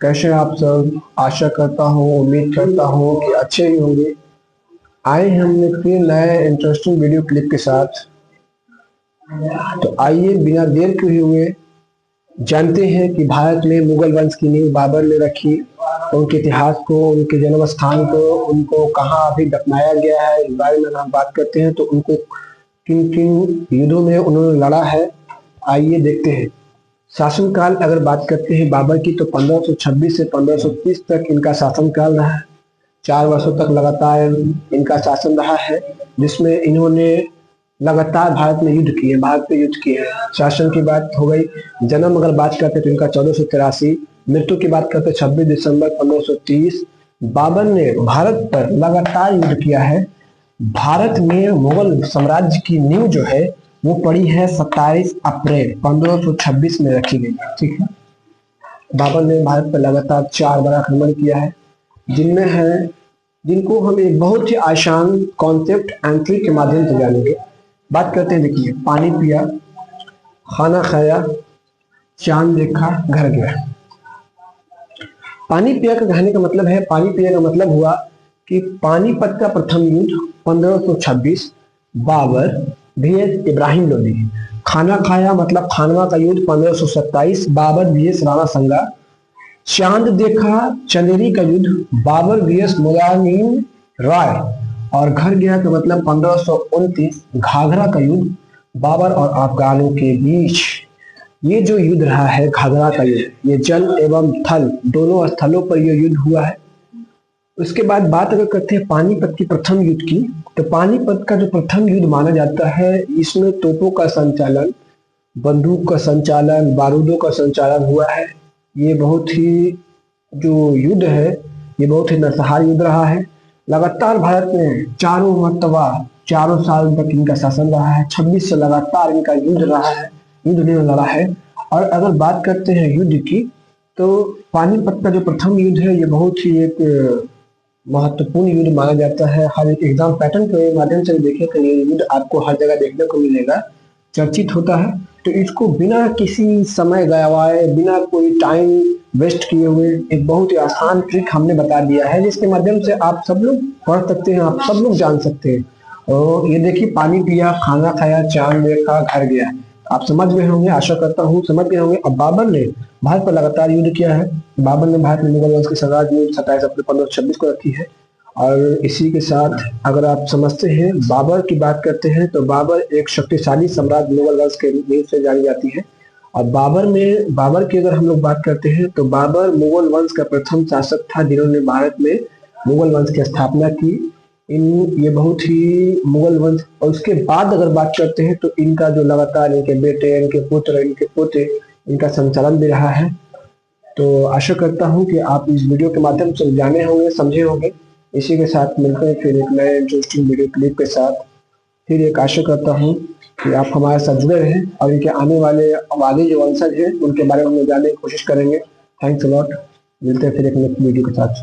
कैसे हैं आप सब। आशा करता हूँ, उम्मीद करता हूँ कि अच्छे ही होंगे। आए हैं हमने फिर नए इंटरेस्टिंग वीडियो क्लिप के साथ। तो आइए बिना देर के हुए जानते हैं कि भारत में मुगल वंश की नींव बाबर ने रखी। उनके इतिहास को, उनके जन्म स्थान को, उनको कहाँ अभी दफनाया गया है, इस बारे में अगर हम बात करते हैं तो उनको किन किन युद्धों में उन्होंने लड़ा है, आइए देखते हैं। शासनकाल अगर बात करते हैं बाबर की तो 1526 से 1530 तक इनका शासनकाल रहा है। 4 वर्षों तक लगातार इनका शासन रहा है, जिसमें इन्होंने लगातार भारत में युद्ध किए, भारत पे युद्ध किए हैं। शासन की बात हो गई। जन्म अगर बात करते हैं तो इनका 1483, मृत्यु की बात करते हैं 26 दिसंबर 1530। बाबर ने भारत पर लगातार युद्ध किया है। भारत में मुगल साम्राज्य की नींव जो है वो पड़ी है 27 अप्रैल 1526 में रखी गई। ठीक है, बाबर ने भारत पर लगातार 4 बार आक्रमण किया है, जिनमें है जिनको हम एक बहुत ही आसान कॉन्सेप्ट एंड ट्रिक के माध्यम से जानेंगे। बात करते हैं, देखिए, पानी पिया, खाना खाया, चांद देखा, घर गया। पानी पिया का कहने का मतलब है, पानी पिया का मतलब हुआ कि पानीपत का प्रथम युद्ध 1526, बाबर vs इब्राहिम लोदी। खाना खाया मतलब खानवा का युद्ध 1527, बाबर vs राणा संगा। चांद देखा, चंदेरी का युद्ध, बाबर vs मुलायम राय। और घर गया का मतलब 1529, घाघरा का युद्ध, बाबर और अफगानों के बीच। ये जो युद्ध रहा है घाघरा का युद्ध, ये जल एवं थल दोनों स्थलों पर यह युद्ध हुआ है। उसके बाद बात अगर करते हैं पानीपत की प्रथम युद्ध की, तो पानीपत का जो प्रथम युद्ध माना जाता है, इसमें तोपों का संचालन, बंदूक का संचालन, बारूदों का संचालन हुआ है। ये बहुत ही जो युद्ध है ये बहुत ही नरसंहार युद्ध रहा है। लगातार भारत में चारों साल तक इनका शासन रहा है। 26 से लगातार इनका युद्ध रहा है, युद्ध ने लड़ा है। और अगर बात करते हैं युद्ध की, तो पानीपत का जो प्रथम युद्ध है ये बहुत ही एक महत्वपूर्ण युद्ध माना जाता है। हर एक एग्जाम पैटर्न के माध्यम से देखें तो ये युद्ध आपको हर जगह देखने को मिलेगा, चर्चित होता है। तो इसको बिना किसी समय गवाए, बिना कोई टाइम वेस्ट किए हुए एक बहुत ही आसान ट्रिक हमने बता दिया है, जिसके माध्यम से आप सब लोग पढ़ सकते हैं, आप सब लोग जान सकते हैं। और ये देखिए, पानी पिया, खाना खाया, चांद देखा, घर गया। आप समझ गए होंगे, आशा करता हूँ समझ गए होंगे। अब बाबर ने भारत पर लगातार युद्ध किया है। बाबर ने भारत में मुगल वंश की साम्राज्य में 27 अप्रैल 1526 को रखी है। और इसी के साथ अगर आप समझते हैं, बाबर की बात करते हैं तो बाबर एक शक्तिशाली सम्राट मुगल वंश के नाम से जानी जाती है। और बाबर की अगर हम लोग बात करते हैं तो बाबर मुगल वंश का प्रथम शासक था, जिन्होंने भारत में मुगल वंश की स्थापना की। ये बहुत ही मुगल वंश, और उसके बाद अगर बात करते हैं तो इनका जो लगातार इनके बेटे, इनके पुत्र, इनके पोते, इनका संचालन भी रहा है। तो आशा करता हूँ कि आप इस वीडियो के माध्यम से जाने होंगे, समझे होंगे। इसी के साथ मिलते हैं फिर एक नए इंटरेस्टिंग वीडियो क्लिप के साथ। फिर एक आशा करता हूँ कि आप हमारे साथ जुड़े रहें और इनके आने वाले जो वंशज हैं उनके बारे में हम जानने की कोशिश करेंगे। Thanks a lot. मिलते हैं फिर एक नेक्स्ट वीडियो के साथ।